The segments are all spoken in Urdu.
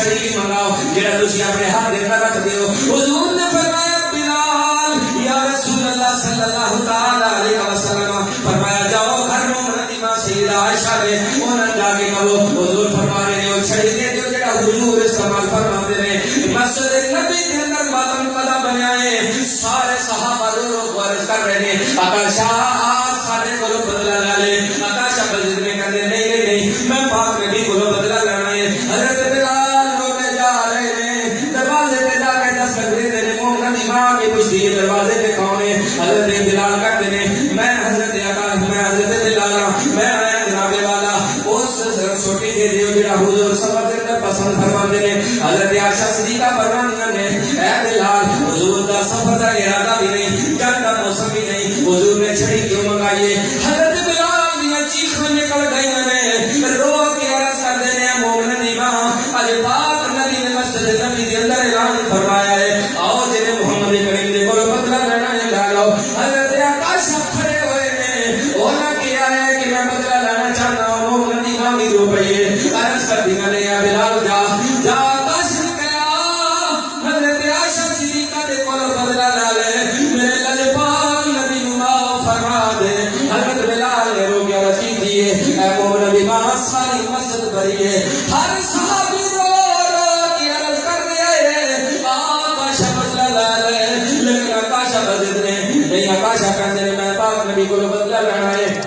چھڑی بھی منگاؤ جڑا تسی اپنے ہاتھ دے کر رکھ دیو. حضور نے فرمایا بلال یا رسول اللہ صلی اللہ تعالی علیہ وسلم فرمایا جاؤ گھر میں مردیمہ سیدہ عائشہ نے انہاں جا کے کہو حضور فرما رہے ہو چھڑی دے دیو جڑا حضور استعمال فرماتے ہیں. مسجد نبی کے اندر ماتم قدا بنیا ہے. سارے صحابہ لوگ عرض کر رہے ہیں آقا شاہ آج سارے کو بدلہ لا لے. آقا شاہ مسجد میں کہتے نہیں میں پاک نبی کو بدلہ لینا ہے. حضرت بلال روتے جا رہے ہیں دروازے پہ جا کے دستک دیتے ہیں مومن امام کی پوچھتی ہے دروازے پہ کون ہے. حضرت بلال کہتے ہیں میں حضرت آقا میں حضرت بلال میں آیا جناب والا اس چھوٹی دے دیو جڑا حضور سفر دے پسند فرماتے ہیں. حضرت عائشہ صدیقہ فرماندیاں نے اے بلال حضور دا سفر دا ارادہ بھی نہیں جنگ دا موسم بھی نہیں حضور نے چھڑی کیوں منگائی ہے. حضرت بلال دی چیخیں نکل گئی نے رو کے عرض کر دے نے مومن امام اج پاک نبی نے مسجد نبی دے اندر اعلان فرمایا ہے آؤ جے محمد کریم دے کول بدلہ لینا ہے لا لو. حضرت عائشہ کھڑے ہوئے نے انہاں کیا ہے کہ میں بدلہ لینا چاہتا ہوں. مومن امام دی رو پئی ہے عرض کر دیا نے یا بلال جا جا قسم کیا حضرت عائشہ صدیقہ دے کول بدلہ لا لے میرے لجپال نبی نو معاف فرما دے. حضرت بلال نے رو کے عرض کی تھی اے مومن امام ساری مسجد بھری ہے ہر صحابی رو رو کے عرض کر رہا ہے آقا شاہ بدلہ لا لے. لیکن آقا شاہ بدلہ نہیں آقا شاہ کہتے ہیں میں پاک نبی کو بدلہ لینا ہے.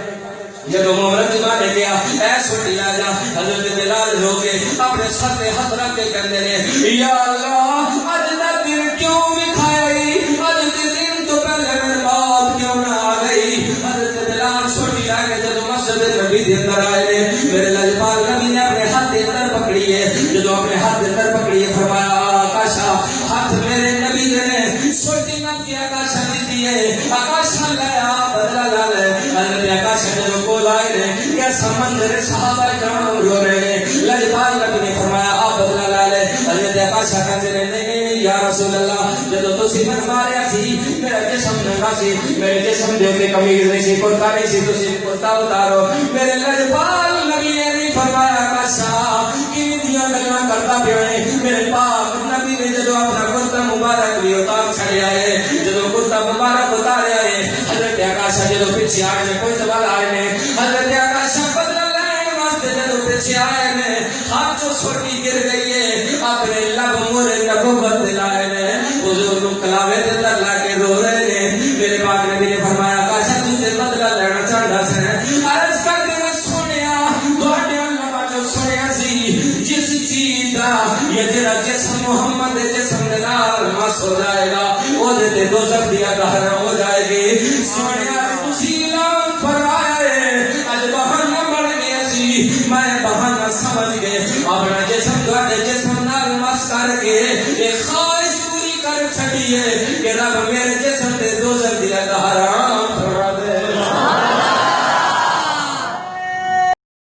جب محمد امام نے کیا اے چھوٹی آجا حضرت بلال ہو کے اپنے سر پہ ہاتھ رکھ کے کہتے ہیں یا اللہ اج دا دن کیوں دکھائی اج کے دن تو پہلے میرے موت کیوں نہ آ گئی. حضرت بلال چھوٹی آ کے جب مسجد نبی دے اندر آئے میرے لجپال نبی نے اپنے ہاتھ دے اندر پکڑی ہے. جب اپنے ہاتھ دے اندر پکڑی ہے فرمایا آقا شاہ ہاتھ میرے نبی نے چھوٹی نہ کیا آقا شاہ دی ہے آقا شاہ لیا بدلہ لا لے. حضرت آقا شاہ جب کو لائے نے کیا سمندر صحابہ کرام رو رہے ہیں. لجپال نبی نے فرمایا آپ بدلہ لا لے. حضرت آقا شاہ کہتے ہیں نہیں یا رسول اللہ جب تو سیمن ماریا سی میرا جسم ننگا سی میرے جسم دے کے قمیض نہیں سی کرتا نہیں سی تسی کرتا اتارو. میرے لجپال نبی نے نہیں فرمایا آقا شاہ کی دیا گلاں کرتا پیا ہے. میرے پاک نبی نے جب اپنا کرتا مبارک بھی اتار چھڑیا ہے جب کرتا مبارک اتاریا ہے. حضرت آقا شاہ جب پیچھے آئے نے کوئی سوال آئے نے حضرت آقا شاہ بدلہ لینے واسطے جب پیچھے آئے نے ہاتھ جو چھوٹی گر گئی ہے اپنے لب مورے نبوت دلائے نے حضور کو کلاوے دے اندر لا کے رو رہے نے. میرے پاک نبی نے فرمایا آقا شاہ تجھے بدلہ لینا چاہتا سے عرض کر کے میں سنیا تواڈے اللہ جو سنیا سی جس چیز دا یہ جڑا جسم محمد دے جسم دے نال مس ہو جائے گا او دے تے دوزخ دی دہر ہو جائے گی. سنیا تسی اعلان فرمایا ہے اج بہانہ بن گیا سی میں بہانہ سمجھ گئے اپنا جسم تواڈے جسم نال مس کر کے ایک خواہش پوری کر چھڈی ہے کہ رب میرے